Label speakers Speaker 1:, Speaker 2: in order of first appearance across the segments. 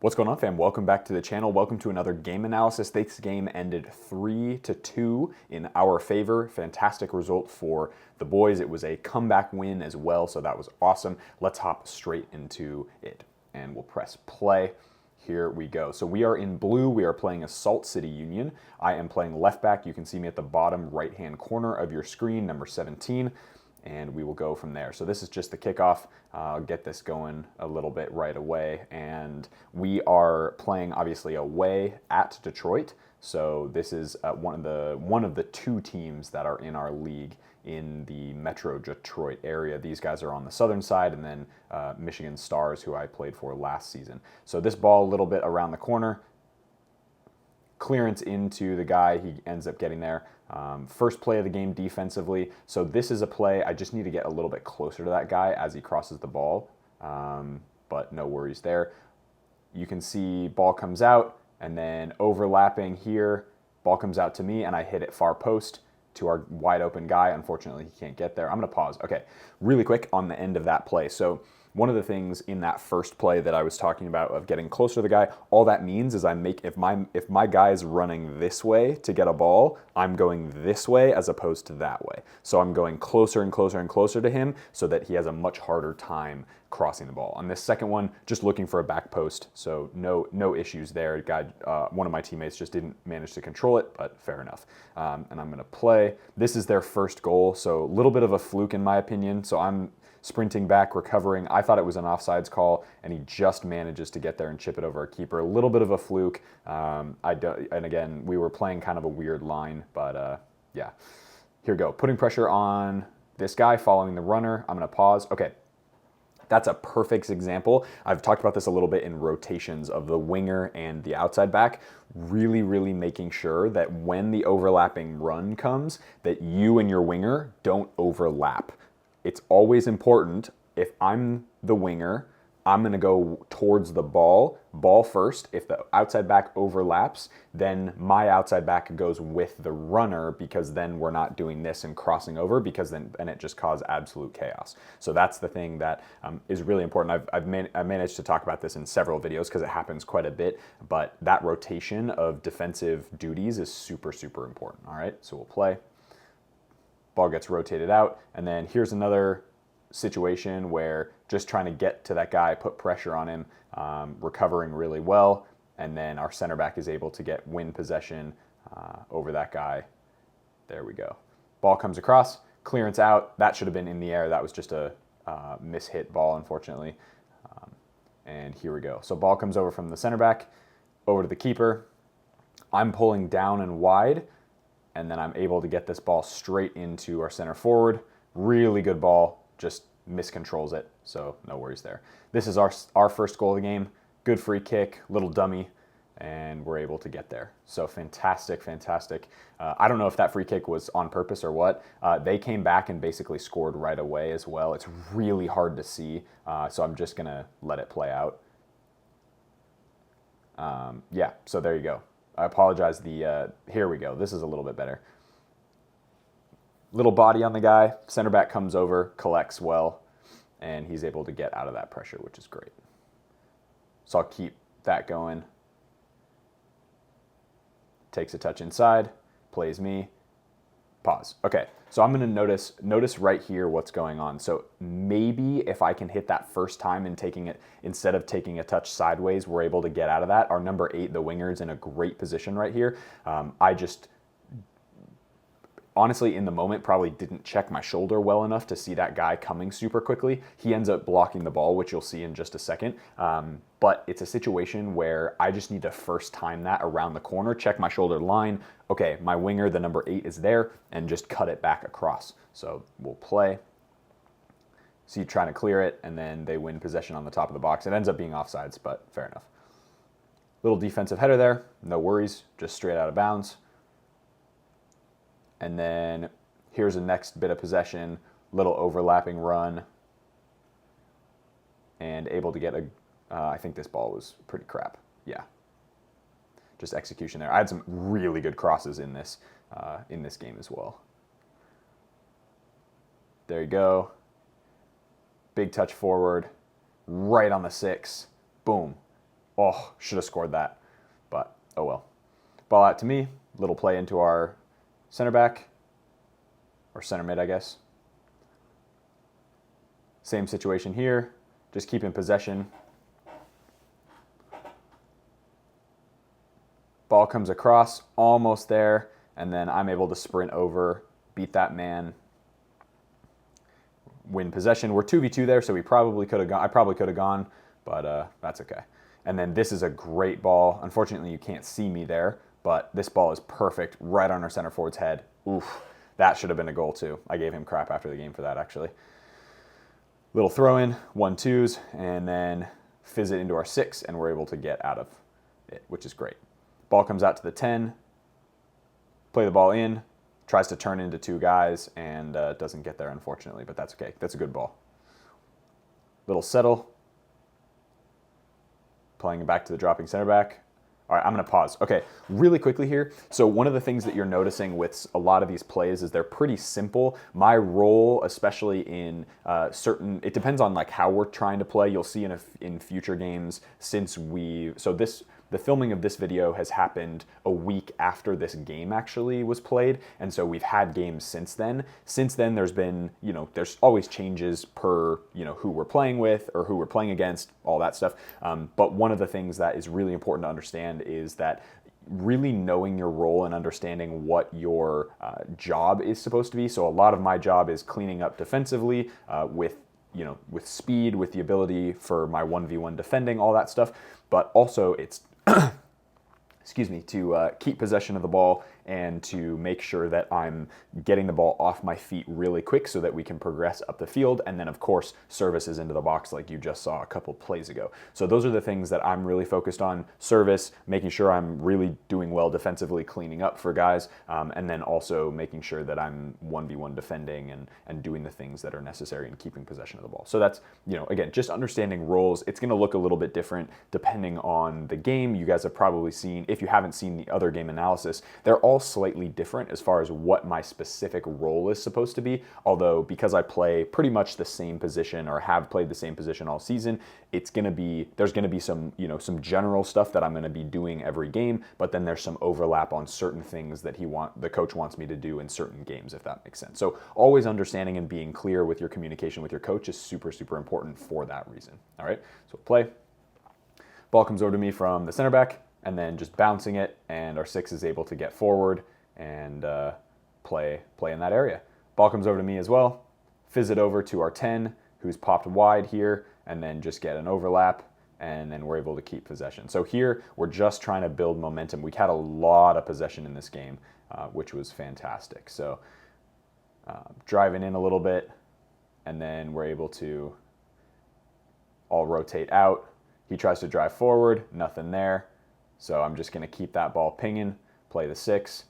Speaker 1: What's going on, fam? Welcome back to the channel. Welcome to another game analysis. This game ended 3-2 in our favor. Fantastic result for the boys. It was a comeback win as well, so that was awesome. Let's hop straight into it, and we'll press play. Here we go. So we are in blue. We are playing a Salt City Union. I am playing left back. You can see me at the bottom right-hand corner of your screen, number 17. And we will go from there. So this is just the kickoff. I'll get this going a little bit right away. And we are playing obviously away at Detroit. So this is one of the two teams that are in our league in the Metro Detroit area. These guys are on the southern side, and then Michigan Stars, who I played for last season. So this ball a little bit around the corner. Clearance into the guy, he ends up getting there. First play of the game defensively. So this is a play, I just need to get a little bit closer to that guy as he crosses the ball, but no worries there. You can see ball comes out, and then overlapping here, ball comes out to me, and I hit it far post to our wide open guy. Unfortunately, he can't get there. I'm gonna pause. Okay, really quick on the end of that play. So one of the things in that first play that I was talking about of getting closer to the guy, all that means is if my guy is running this way to get a ball, I'm going this way as opposed to that way. So I'm going closer and closer and closer to him so that he has a much harder time crossing the ball. On this second one, just looking for a back post, so no issues there. Guy, one of my teammates just didn't manage to control it, but fair enough. And I'm gonna play. This is their first goal, so a little bit of a fluke in my opinion. So I'm sprinting back, recovering. I thought it was an offsides call, and he just manages to get there and chip it over a keeper. A little bit of a fluke. And again, we were playing kind of a weird line, but yeah. Here we go. Putting pressure on this guy, following the runner. I'm gonna pause. Okay. That's a perfect example. I've talked about this a little bit in rotations of the winger and the outside back, really making sure that when the overlapping run comes, that you and your winger don't overlap. It's always important, if I'm the winger, I'm going to go towards the ball first. If the outside back overlaps, then my outside back goes with the runner, because then we're not doing this and crossing over, because then it just causes absolute chaos. So that's the thing that is really important. I've managed to talk about this in several videos because it happens quite a bit, but that rotation of defensive duties is super important. All right, so we'll play. Ball gets rotated out, and then here's another situation where just trying to get to that guy, put pressure on him, recovering really well, and then our center back is able to win possession over that guy. There we go. Ball comes across, clearance out. That should have been in the air. That was just a mishit ball, unfortunately. And here we go. So ball comes over from the center back over to the keeper. I'm pulling down and wide, and then I'm able to get this ball straight into our center forward. Really good ball, just miscontrols it, so no worries there. This is our first goal of the game. Good free kick, little dummy, and we're able to get there. So fantastic. I don't know if that free kick was on purpose or what. They came back and basically scored right away as well. It's really hard to see, so I'm just gonna let it play out. Yeah, so there you go. I apologize, here we go. This is a little bit better. Little body on the guy, center back comes over, collects well, and he's able to get out of that pressure, which is great. So I'll keep that going. Takes a touch inside, plays me, pause. Okay, so I'm gonna notice right here what's going on. So maybe if I can hit that first time and taking it, instead of taking a touch sideways, we're able to get out of that. Our number 8, the winger, is in a great position right here. I just, honestly, in the moment, probably didn't check my shoulder well enough to see that guy coming super quickly. He ends up blocking the ball, which you'll see in just a second. But it's a situation where I just need to first time that around the corner, check my shoulder line. Okay, my winger, the number 8, is there, and just cut it back across. So we'll play. See, trying to clear it, and then they win possession on the top of the box. It ends up being offsides, but fair enough. Little defensive header there, no worries, just straight out of bounds. And then here's the next bit of possession, little overlapping run, and able to get I think this ball was pretty crap. Yeah, just execution there. I had some really good crosses in this game as well. There you go. Big touch forward, right on the 6. Boom. Oh, should have scored that, but oh well. Ball out to me, little play into our center back, or center mid, I guess. Same situation here, just keeping possession. Ball comes across, almost there, and then I'm able to sprint over, beat that man, win possession. We're 2v2 there, so we probably could have gone. I probably could have gone, but that's okay. And then this is a great ball. Unfortunately, you can't see me there, but this ball is perfect right on our center forward's head. Oof, that should have been a goal too. I gave him crap after the game for that, actually. Little throw in, 1-2s, and then fizz it into our 6, and we're able to get out of it, which is great. Ball comes out to the 10, play the ball in, tries to turn into 2 guys, and doesn't get there, unfortunately, but that's okay. That's a good ball. Little settle, playing it back to the dropping center back. All right, I'm going to pause. Okay, really quickly here. So one of the things that you're noticing with a lot of these plays is they're pretty simple. My role, especially in certain, it depends on like how we're trying to play. You'll see in future games the filming of this video has happened a week after this game actually was played, and so we've had games since then. Since then, there's been, there's always changes per, who we're playing with or who we're playing against, all that stuff. But one of the things that is really important to understand is that really knowing your role and understanding what your job is supposed to be. So a lot of my job is cleaning up defensively with speed, with the ability for my 1v1 defending, all that stuff. But also it's to keep possession of the ball and to make sure that I'm getting the ball off my feet really quick so that we can progress up the field. And then, of course, services into the box like you just saw a couple plays ago. So those are the things that I'm really focused on. Service, making sure I'm really doing well defensively, cleaning up for guys, and then also making sure that I'm 1v1 defending and doing the things that are necessary in keeping possession of the ball. So that's, again, just understanding roles. It's going to look a little bit different depending on the game. You guys have probably seen, if you haven't seen the other game analysis, they're all slightly different as far as what my specific role is supposed to be. Although because I play pretty much the same position or have played the same position all season, there's going to be some, some general stuff that I'm going to be doing every game, but then there's some overlap on certain things that the coach wants me to do in certain games, if that makes sense. So always understanding and being clear with your communication with your coach is super, super important for that reason. All right, so play. Ball comes over to me from the center back, and then just bouncing it, and our 6 is able to get forward and play in that area. Ball comes over to me as well, fizz it over to our 10, who's popped wide here, and then just get an overlap, and then we're able to keep possession. So here, we're just trying to build momentum. We had a lot of possession in this game, which was fantastic. So driving in a little bit, and then we're able to all rotate out. He tries to drive forward, nothing there. So I'm just going to keep that ball pinging, play the 6,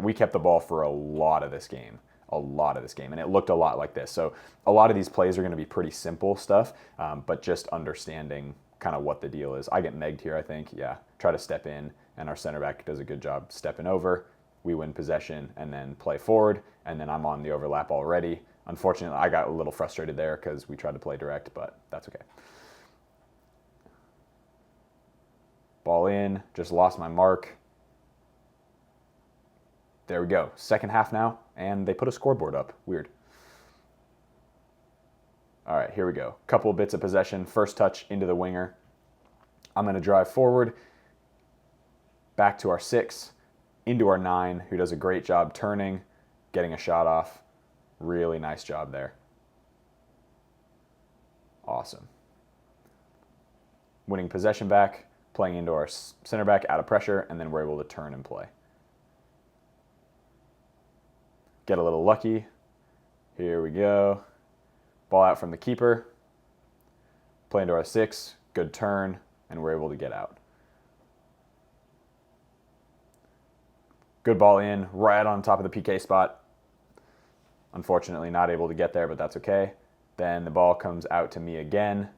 Speaker 1: we kept the ball for a lot of this game, and it looked a lot like this. So a lot of these plays are going to be pretty simple stuff, but just understanding kind of what the deal is. I get megged here, I think. Yeah, try to step in, and our center back does a good job stepping over. We win possession, and then play forward, and then I'm on the overlap already. Unfortunately, I got a little frustrated there because we tried to play direct, but that's okay. Ball in, just lost my mark. There we go. Second half now, and they put a scoreboard up. Weird. All right, here we go. Couple of bits of possession. First touch into the winger. I'm going to drive forward, back to our 6, into our 9, who does a great job turning, getting a shot off. Really nice job there. Awesome. Winning possession back, playing into our center back out of pressure, and then we're able to turn and play. Get a little lucky. Here we go. Ball out from the keeper. Play into our 6, good turn, and we're able to get out. Good ball in, right on top of the PK spot. Unfortunately, not able to get there, but that's okay. Then the ball comes out to me again.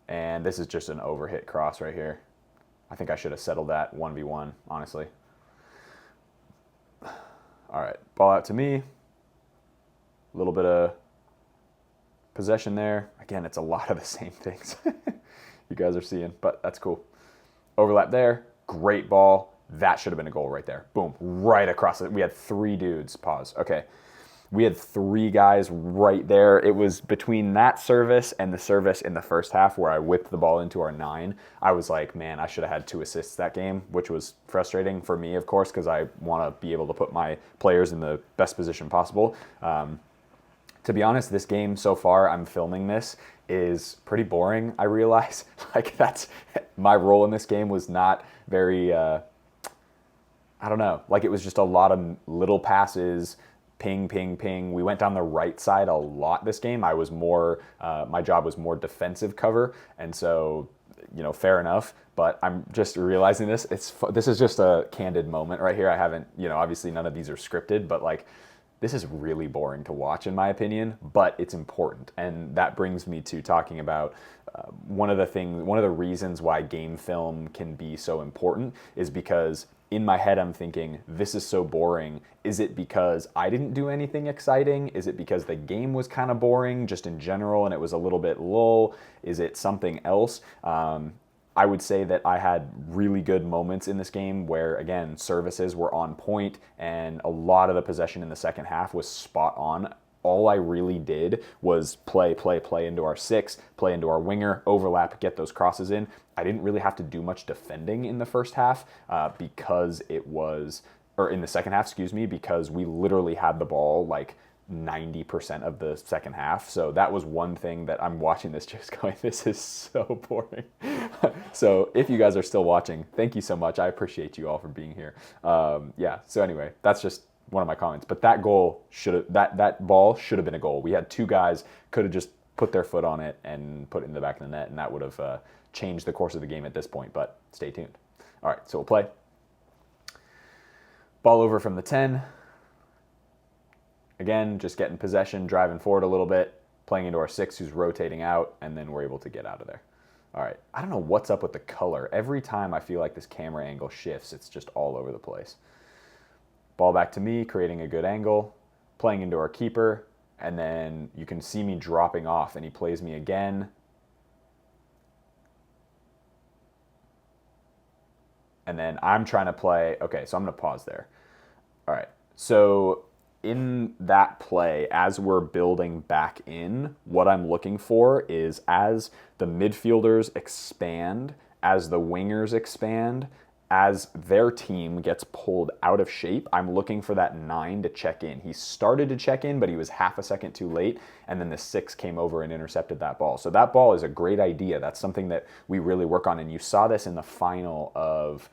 Speaker 1: And this is just an overhit cross right here. I think I should have settled that 1v1, honestly. All right, ball out to me. A little bit of possession there. Again, it's a lot of the same things. you guys are seeing, but that's cool. Overlap there, great ball. That should have been a goal right there. Boom, right across it. We had 3 dudes. Pause. Okay. We had 3 guys right there. It was between that service and the service in the first half where I whipped the ball into our 9. I was like, man, I should have had 2 assists that game, which was frustrating for me, of course, because I want to be able to put my players in the best position possible. To be honest, this game so far, I'm filming this, is pretty boring, I realize. Like, that's my role in this game was not very, I don't know, like it was just a lot of little passes, ping, ping, ping. We went down the right side a lot this game. I was more, my job was more defensive cover, and so, you know, fair enough. But I'm just realizing this. This is just a candid moment right here. I haven't, you know, obviously none of these are scripted, but like, this is really boring to watch in my opinion, but it's important. And that brings me to talking about one of the reasons why game film can be so important is because in my head I'm thinking, this is so boring. Is it because I didn't do anything exciting? Is it because the game was kind of boring just in general and it was a little bit lull? Is it something else? I would say that I had really good moments in this game where, again, services were on point and a lot of the possession in the second half was spot on. All I really did was play into our 6, play into our winger, overlap, get those crosses in. I didn't really have to do much defending in the first half because it was, or in the second half, excuse me, because we literally had the ball like 90% of the second half. So that was one thing that I'm watching this just going, this is so boring. So if you guys are still watching, thank you so much. I appreciate you all for being here. Yeah, so anyway, that's just one of my comments. But that goal that ball should have been a goal. We had 2 guys, could have just put their foot on it and put it in the back of the net, and that would have changed the course of the game at this point, but stay tuned. All right, so we'll play. Ball over from the 10. Again, just getting possession, driving forward a little bit, playing into our 6 who's rotating out, and then we're able to get out of there. All right, I don't know what's up with the color. Every time I feel like this camera angle shifts, it's just all over the place. Ball back to me, creating a good angle, playing into our keeper, and then you can see me dropping off, and he plays me again. And then I'm trying to play, okay, so I'm gonna pause there. All right, so in that play, as we're building back in, what I'm looking for is as the midfielders expand, as the wingers expand, as their team gets pulled out of shape, I'm looking for that 9 to check in. He started to check in, but he was half a second too late, and then the 6 came over and intercepted that ball. So that ball is a great idea. That's something that we really work on, and you saw this in the final of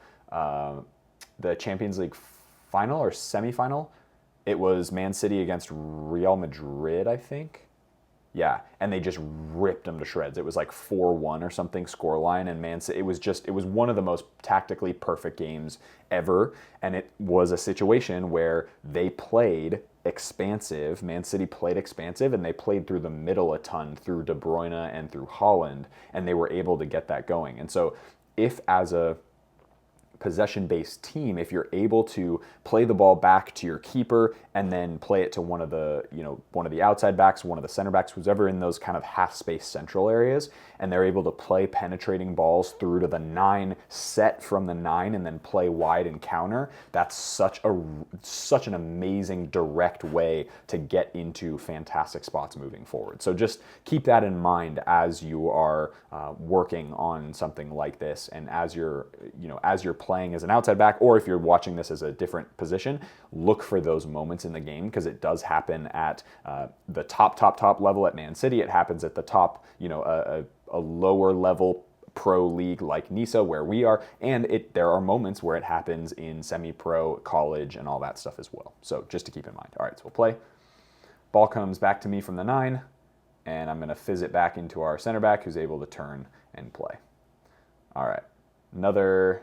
Speaker 1: the Champions League final or semifinal. It was Man City against Real Madrid, I think. Yeah, and they just ripped them to shreds. It was like 4-1 or something scoreline, and Man City, it was one of the most tactically perfect games ever, and it was a situation where they played expansive. Man City played expansive, and they played through the middle a ton, through De Bruyne and through Haaland, and they were able to get that going. And so if as a possession-based team, if you're able to play the ball back to your keeper and then play it to one of the outside backs, one of the center backs, who's ever in those kind of half-space central areas, and they're able to play penetrating balls through to the 9, set from the 9, and then play wide and counter, that's such an amazing direct way to get into fantastic spots moving forward. So just keep that in mind as you are working on something like this, and as you're playing as an outside back, or if you're watching this as a different position, look for those moments in the game, because it does happen at the top level at Man City. It happens at the top, a lower level pro league like NISA where we are, and there are moments where it happens in semi-pro, college, and all that stuff as well. So just to keep in mind. All right, so we'll play. Ball comes back to me from the 9, and I'm going to fizz it back into our center back who's able to turn and play. All right, another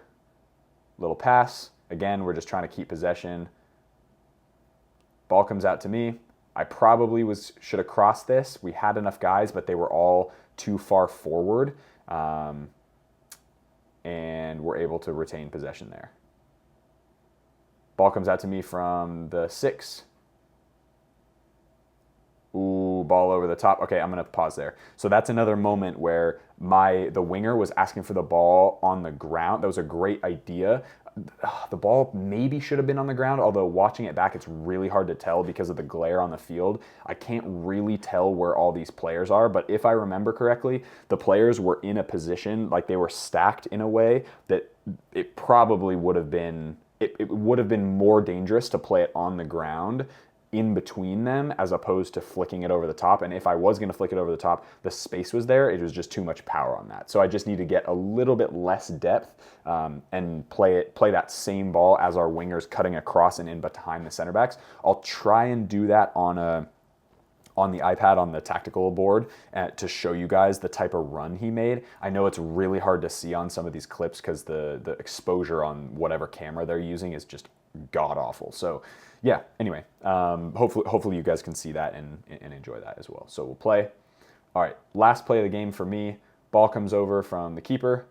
Speaker 1: little pass. Again, we're just trying to keep possession. Ball comes out to me. I probably should have crossed this. We had enough guys, but they were all too far forward, and we're able to retain possession there. Ball comes out to me from the 6. Ooh, Ooh, ball over the top. Okay, I'm gonna pause there. So that's another moment where the winger was asking for the ball on the ground. That was a great idea. The ball maybe should have been on the ground, although watching it back, it's really hard to tell because of the glare on the field. I can't really tell where all these players are, but if I remember correctly, the players were in a position, like they were stacked in a way that it probably would have been, it would have been more dangerous to play it on the ground in between them as opposed to flicking it over the top. And if I was going to flick it over the top, the space was there. It was just too much power on that. So I just need to get a little bit less depth and play that same ball as our wingers cutting across and in behind the center backs. I'll try and do that on the iPad on the tactical board to show you guys the type of run he made. I know it's really hard to see on some of these clips because the exposure on whatever camera they're using is just god awful. So yeah, anyway, hopefully you guys can see that and enjoy that as well. So we'll play. All right, last play of the game for me. Ball comes over from the keeper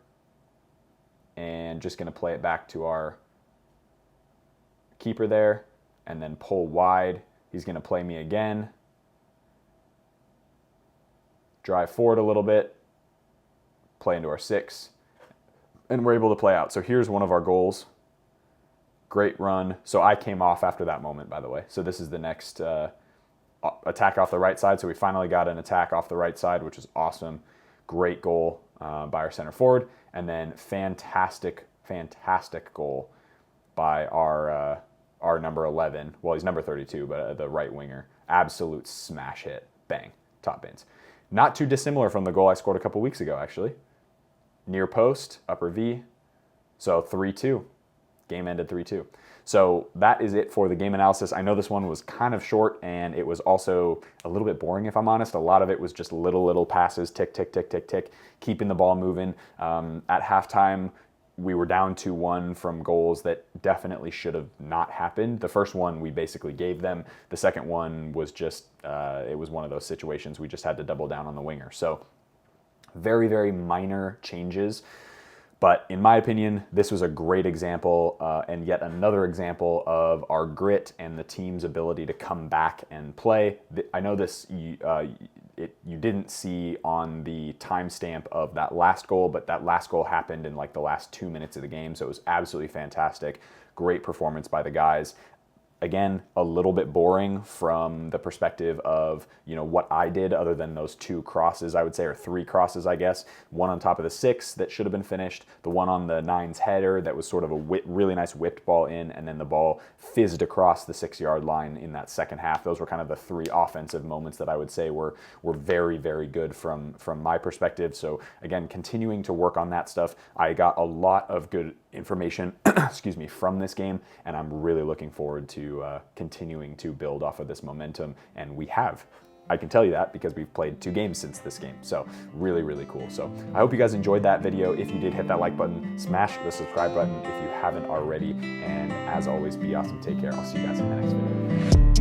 Speaker 1: and just gonna play it back to our keeper there and then pull wide. He's gonna play me again. Drive forward a little bit, play into our 6, and we're able to play out. So here's one of our goals. Great run. So I came off after that moment, by the way. So this is the next attack off the right side. So we finally got an attack off the right side, which is awesome. Great goal by our center forward. And then fantastic goal by our number 11. Well, he's number 32, but the right winger. Absolute smash hit. Bang. Top bins. Not too dissimilar from the goal I scored a couple weeks ago, actually. Near post, upper V. So 3-2. Game ended 3-2. So that is it for the game analysis. I know this one was kind of short and it was also a little bit boring, if I'm honest. A lot of it was just little passes, tick, tick, tick, tick, tick, keeping the ball moving. At halftime, we were down 2-1 from goals that definitely should have not happened. The first one we basically gave them. The second one was just, it was one of those situations we just had to double down on the winger. So very, very minor changes. But in my opinion, this was a great example and yet another example of our grit and the team's ability to come back and play. I know this you didn't see on the timestamp of that last goal, but that last goal happened in like the last 2 minutes of the game, so it was absolutely fantastic. Great performance by the guys. Again, a little bit boring from the perspective of, you know, what I did other than those 2 crosses, I would say, or 3 crosses, I guess. One on top of the 6 that should have been finished, the one on the 9's header that was sort of a really nice whipped ball in, and then the ball fizzed across the 6-yard line in that second half. Those were kind of the 3 offensive moments that I would say were very, very good from my perspective. So again, continuing to work on that stuff. I got a lot of good information excuse me, from this game, and I'm really looking forward to continuing to build off of this momentum, and we have. I can tell you that because we've played 2 games since this game, so really, really cool. So I hope you guys enjoyed that video. If you did, hit that like button, smash the subscribe button if you haven't already, and as always, be awesome, take care. I'll see you guys in the next video.